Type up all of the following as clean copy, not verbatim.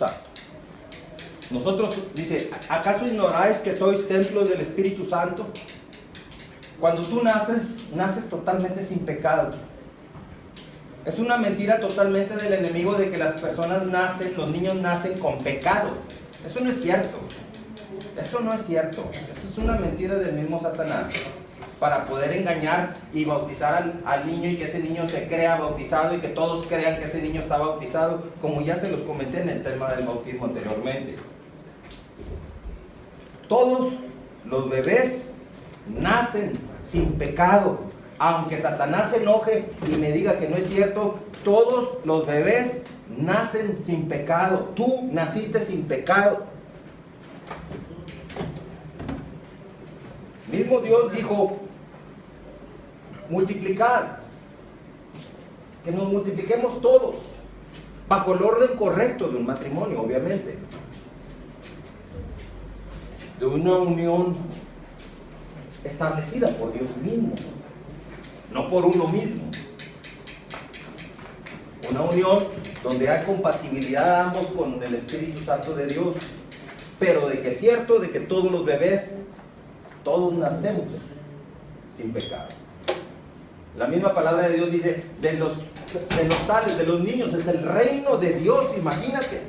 Santo. Nosotros, dice, ¿acaso ignoráis que sois templo del Espíritu Santo? Cuando tú naces totalmente sin pecado. Es una mentira totalmente del enemigo de que las personas nacen, los niños nacen con pecado. Eso no es cierto. Eso no es cierto. Eso es una mentira del mismo Satanás, para poder engañar y bautizar al niño, y que ese niño se crea bautizado y que todos crean que ese niño está bautizado, como ya se los comenté en el tema del bautismo anteriormente. Todos los bebés nacen sin pecado. Aunque Satanás se enoje y me diga que no es cierto, todos los bebés nacen sin pecado. Tú naciste sin pecado. Mismo Dios dijo, multiplicar, que nos multipliquemos todos, bajo el orden correcto de un matrimonio, obviamente, de una unión establecida por Dios mismo, no por uno mismo. Una unión donde hay compatibilidad ambos con el Espíritu Santo de Dios, pero de que es cierto de que todos los bebés, todos nacemos sin pecado. La misma palabra de Dios dice, de los tales, de los niños, es el reino de Dios, imagínate.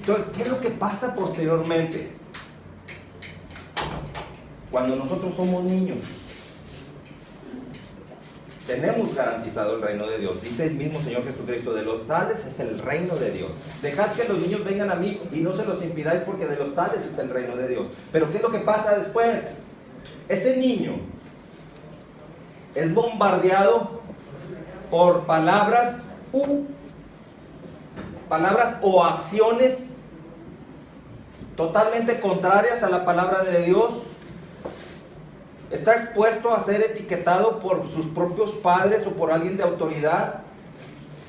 Entonces, ¿qué es lo que pasa posteriormente? Cuando nosotros somos niños, tenemos garantizado el reino de Dios. Dice el mismo Señor Jesucristo, de los tales es el reino de Dios. Dejad que los niños vengan a mí y no se los impidáis, porque de los tales es el reino de Dios. Pero ¿qué es lo que pasa después? Ese niño es bombardeado por palabras o acciones totalmente contrarias a la palabra de Dios. Está expuesto a ser etiquetado por sus propios padres o por alguien de autoridad,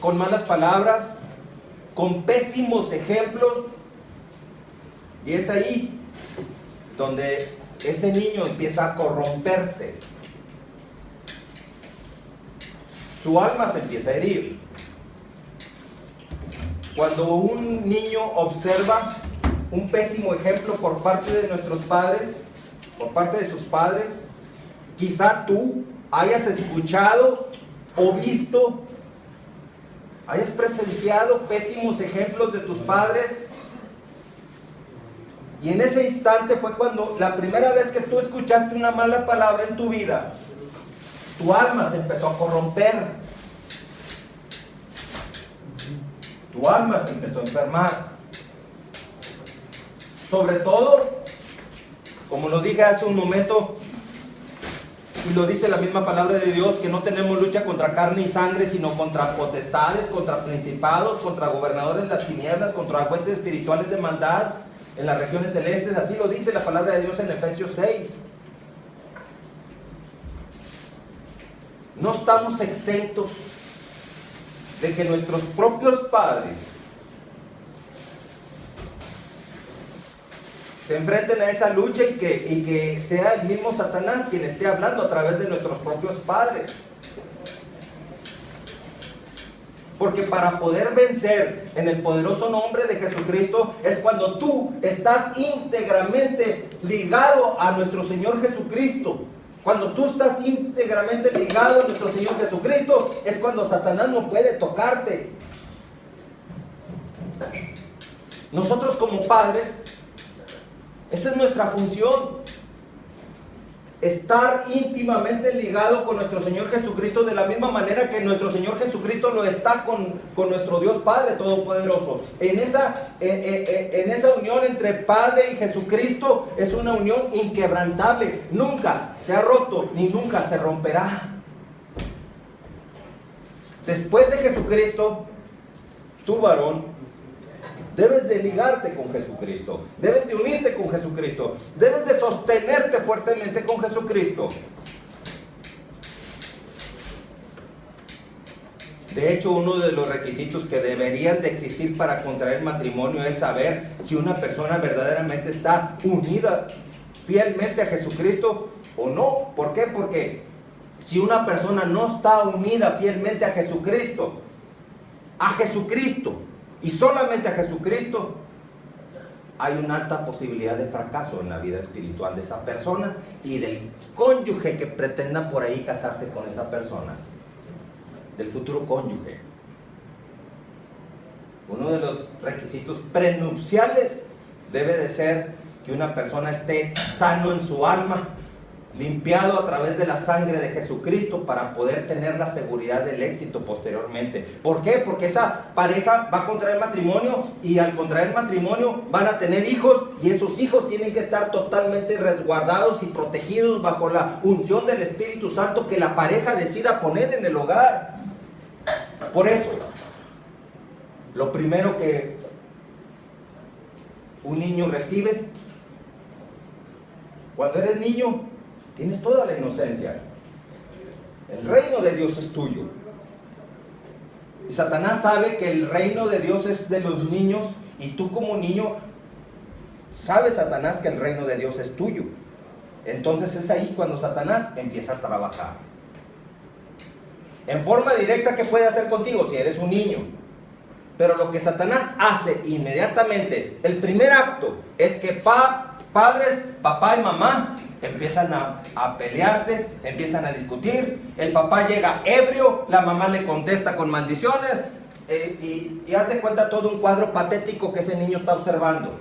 con malas palabras, con pésimos ejemplos. Y es ahí donde ese niño empieza a corromperse. Su alma se empieza a herir. Cuando un niño observa un pésimo ejemplo por parte de nuestros padres, por parte de sus padres, quizá tú hayas escuchado o visto, hayas presenciado pésimos ejemplos de tus padres, y en ese instante fue cuando la primera vez que tú escuchaste una mala palabra en tu vida, tu alma se empezó a corromper, tu alma se empezó a enfermar. Sobre todo, como lo dije hace un momento, y lo dice la misma palabra de Dios, que no tenemos lucha contra carne y sangre, sino contra potestades, contra principados, contra gobernadores de las tinieblas, contra huestes espirituales de maldad en las regiones celestes. Así lo dice la palabra de Dios en Efesios 6. No estamos exentos de que nuestros propios padres se enfrenten a esa lucha, y que sea el mismo Satanás quien esté hablando a través de nuestros propios padres. Porque para poder vencer en el poderoso nombre de Jesucristo es cuando tú estás íntegramente ligado a nuestro Señor Jesucristo. Cuando tú estás íntegramente ligado a nuestro Señor Jesucristo es cuando Satanás no puede tocarte. Nosotros como padres, esa es nuestra función, estar íntimamente ligado con nuestro Señor Jesucristo, de la misma manera que nuestro Señor Jesucristo lo está con nuestro Dios Padre Todopoderoso. En esa unión entre Padre y Jesucristo es una unión inquebrantable, nunca se ha roto ni nunca se romperá. Después de Jesucristo, tú, varón, debes de ligarte con Jesucristo, debes de unirte con Jesucristo, debes de sostenerte fuertemente con Jesucristo. De hecho, uno de los requisitos que deberían de existir para contraer matrimonio es saber si una persona verdaderamente está unida fielmente a Jesucristo o no. ¿Por qué? Porque si una persona no está unida fielmente a Jesucristo, y solamente a Jesucristo, hay una alta posibilidad de fracaso en la vida espiritual de esa persona y del cónyuge que pretenda por ahí casarse con esa persona, del futuro cónyuge. Uno de los requisitos prenupciales debe de ser que una persona esté sano en su alma, limpiado a través de la sangre de Jesucristo para poder tener la seguridad del éxito posteriormente. ¿Por qué? Porque esa pareja va a contraer matrimonio y al contraer matrimonio van a tener hijos y esos hijos tienen que estar totalmente resguardados y protegidos bajo la unción del Espíritu Santo que la pareja decida poner en el hogar. Por eso, lo primero que un niño recibe, cuando eres niño, tienes toda la inocencia. El reino de Dios es tuyo. Y Satanás sabe que el reino de Dios es de los niños y tú como niño sabes, Satanás, que el reino de Dios es tuyo. Entonces es ahí cuando Satanás empieza a trabajar. En forma directa, ¿qué puede hacer contigo si eres un niño? Pero lo que Satanás hace inmediatamente, el primer acto, es que padres, papá y mamá empiezan a pelearse, empiezan a discutir, el papá llega ebrio, la mamá le contesta con maldiciones y haz de cuenta todo un cuadro patético que ese niño está observando.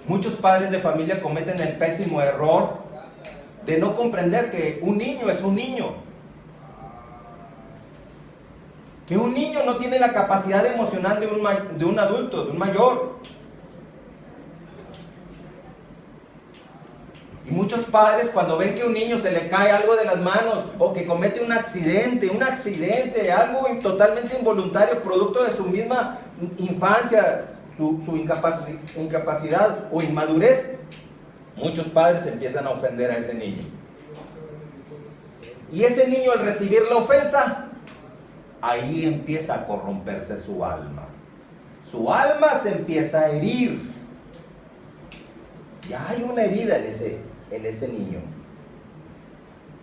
Muchos padres de familia cometen el pésimo error de no comprender que un niño es un niño, que un niño no tiene la capacidad emocional de un adulto, de un mayor. Y muchos padres, cuando ven que a un niño se le cae algo de las manos o que comete un accidente, algo totalmente involuntario, producto de su misma infancia, su incapacidad o inmadurez, muchos padres empiezan a ofender a ese niño. Y ese niño, al recibir la ofensa, ahí empieza a corromperse su alma. Su alma se empieza a herir. Ya hay una herida en ese niño.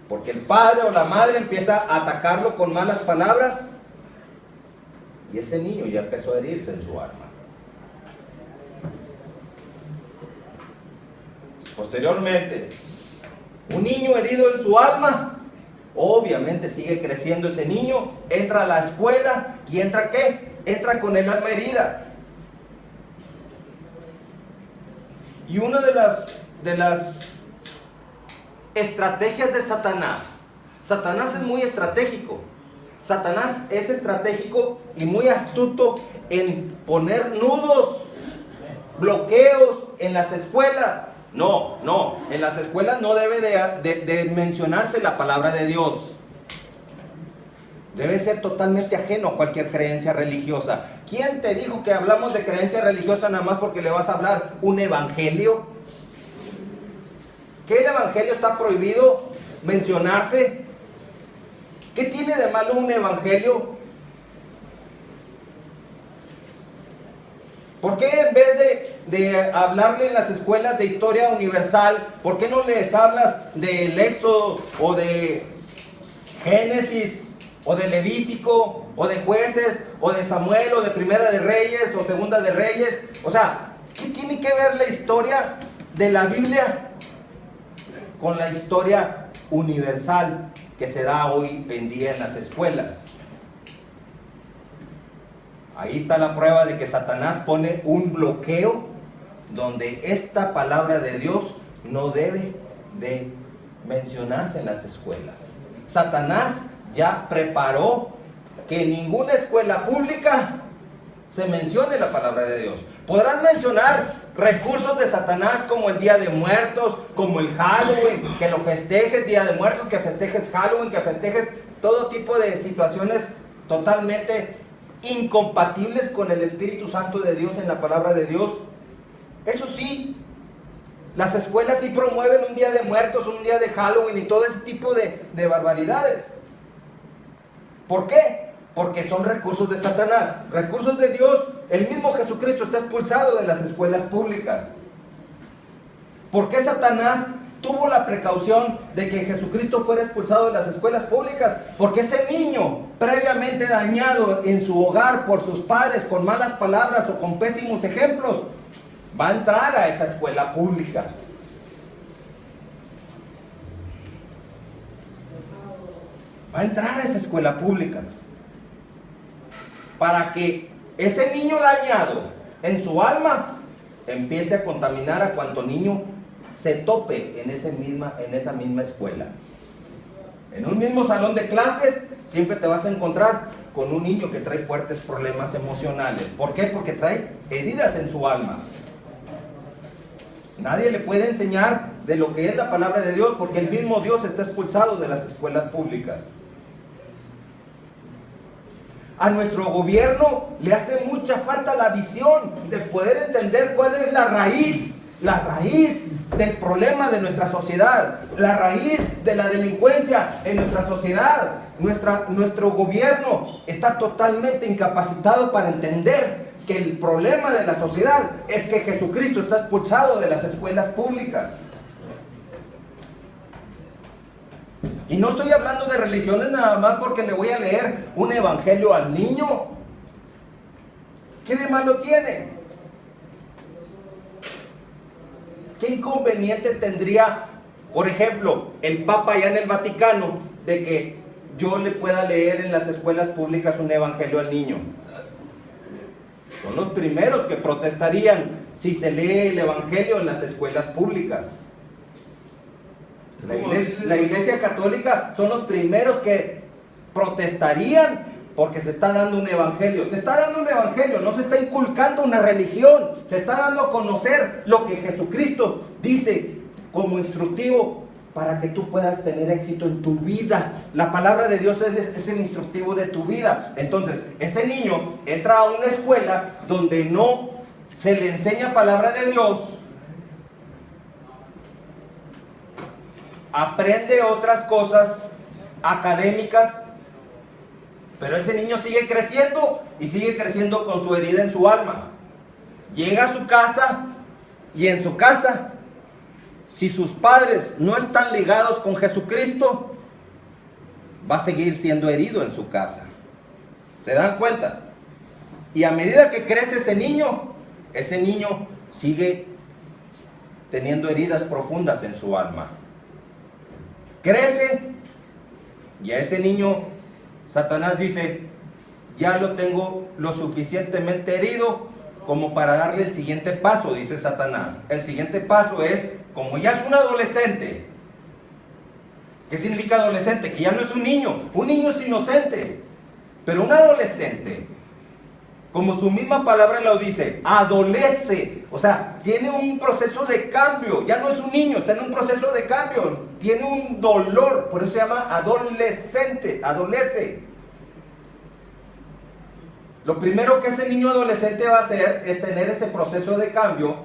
Porque el padre o la madre empieza a atacarlo con malas palabras y ese niño ya empezó a herirse en su alma. Posteriormente, un niño herido en su alma, obviamente sigue creciendo ese niño, entra a la escuela y entra ¿qué? Entra con el alma herida. Y una de las estrategias de Satanás es muy estratégico. Satanás es estratégico y muy astuto en poner nudos, bloqueos en las escuelas. No, en las escuelas no debe de mencionarse la palabra de Dios. Debe ser totalmente ajeno a cualquier creencia religiosa. ¿Quién te dijo que hablamos de creencia religiosa nada más porque le vas a hablar un evangelio? ¿Que el evangelio está prohibido mencionarse? ¿Qué tiene de malo un evangelio? ¿Por qué en vez de hablarle en las escuelas de historia universal, por qué no les hablas del Éxodo o de Génesis o de Levítico o de Jueces o de Samuel o de Primera de Reyes o Segunda de Reyes? O sea, ¿qué tiene que ver la historia de la Biblia con la historia universal que se da hoy en día en las escuelas? Ahí está la prueba de que Satanás pone un bloqueo donde esta palabra de Dios no debe de mencionarse en las escuelas. Satanás ya preparó que en ninguna escuela pública se mencione la palabra de Dios. Podrás mencionar recursos de Satanás como el Día de Muertos, como el Halloween, que lo festejes, Día de Muertos, que festejes Halloween, que festejes todo tipo de situaciones totalmente incompatibles con el Espíritu Santo de Dios en la palabra de Dios. Eso sí, las escuelas sí promueven un Día de Muertos, un día de Halloween y todo ese tipo de barbaridades. ¿Por qué? Porque son recursos de Satanás. Recursos de Dios, el mismo Jesucristo está expulsado de las escuelas públicas. ¿Por qué Satanás tuvo la precaución de que Jesucristo fuera expulsado de las escuelas públicas? Porque ese niño, previamente dañado en su hogar por sus padres con malas palabras o con pésimos ejemplos, va a entrar a esa escuela pública. Va a entrar a esa escuela pública. Para que ese niño dañado en su alma empiece a contaminar a cuanto niño se tope en esa misma escuela. En un mismo salón de clases siempre te vas a encontrar con un niño que trae fuertes problemas emocionales. ¿Por qué? Porque trae heridas en su alma. Nadie le puede enseñar de lo que es la palabra de Dios, porque el mismo Dios está expulsado de las escuelas públicas. A nuestro gobierno le hace mucha falta la visión de poder entender cuál es la raíz del problema de nuestra sociedad, la raíz de la delincuencia en nuestra sociedad. Nuestro gobierno está totalmente incapacitado para entender que el problema de la sociedad es que Jesucristo está expulsado de las escuelas públicas. Y no estoy hablando de religiones nada más porque le voy a leer un evangelio al niño. ¿Qué de malo tiene? ¿Qué inconveniente tendría, por ejemplo, el Papa allá en el Vaticano, de que yo le pueda leer en las escuelas públicas un evangelio al niño? Son los primeros que protestarían si se lee el evangelio en las escuelas públicas. La Iglesia Católica son los primeros que protestarían porque se está dando un evangelio. Se está dando un evangelio, no se está inculcando una religión. Se está dando a conocer lo que Jesucristo dice como instructivo para que tú puedas tener éxito en tu vida. La palabra de Dios es el instructivo de tu vida. Entonces, ese niño entra a una escuela donde no se le enseña palabra de Dios, aprende otras cosas académicas, pero ese niño sigue creciendo y sigue creciendo con su herida en su alma. Llega a su casa y en su casa, si sus padres no están ligados con Jesucristo, va a seguir siendo herido en su casa. ¿Se dan cuenta? Y a medida que crece ese niño sigue teniendo heridas profundas en su alma. Crece y a ese niño Satanás dice: ya lo tengo lo suficientemente herido como para darle el siguiente paso, dice Satanás. El siguiente paso es, como ya es un adolescente. ¿Qué significa adolescente? Que ya no es un niño es inocente, pero un adolescente, como su misma palabra lo dice, adolece, o sea, tiene un proceso de cambio, ya no es un niño, está en un proceso de cambio, tiene un dolor, por eso se llama adolescente, adolece. Lo primero que ese niño adolescente va a hacer es tener ese proceso de cambio,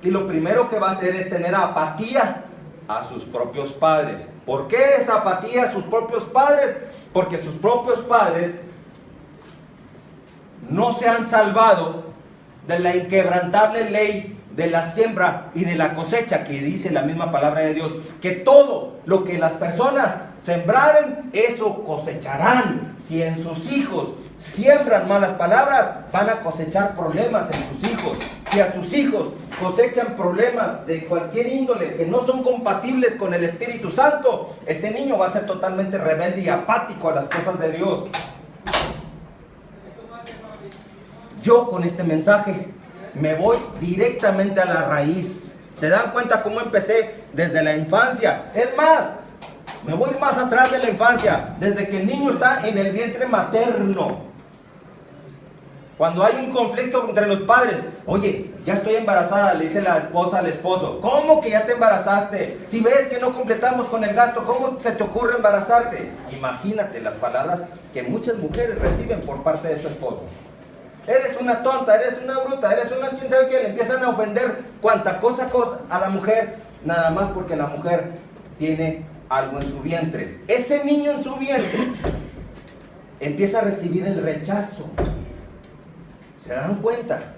y lo primero que va a hacer es tener apatía a sus propios padres. ¿Por qué esa apatía a sus propios padres? Porque sus propios padres no se han salvado de la inquebrantable ley de la siembra y de la cosecha, que dice la misma palabra de Dios, que todo lo que las personas sembraren, eso cosecharán. Si en sus hijos siembran malas palabras, van a cosechar problemas en sus hijos. Si a sus hijos cosechan problemas de cualquier índole que no son compatibles con el Espíritu Santo, ese niño va a ser totalmente rebelde y apático a las cosas de Dios. Yo con este mensaje me voy directamente a la raíz. ¿Se dan cuenta cómo empecé desde la infancia? Es más, me voy más atrás de la infancia, desde que el niño está en el vientre materno. Cuando hay un conflicto entre los padres, oye, ya estoy embarazada, le dice la esposa al esposo. ¿Cómo que ya te embarazaste? Si ves que no completamos con el gasto, ¿cómo se te ocurre embarazarte? Imagínate las palabras que muchas mujeres reciben por parte de su esposo. Eres una tonta, eres una bruta, eres una quién sabe qué. Le empiezan a ofender cuanta cosa a la mujer, nada más porque la mujer tiene algo en su vientre. Ese niño en su vientre empieza a recibir el rechazo. ¿Se dan cuenta?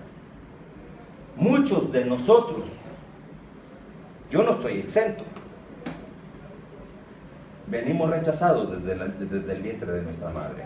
Muchos de nosotros, Yo no estoy exento. Venimos rechazados desde el vientre de nuestra madre.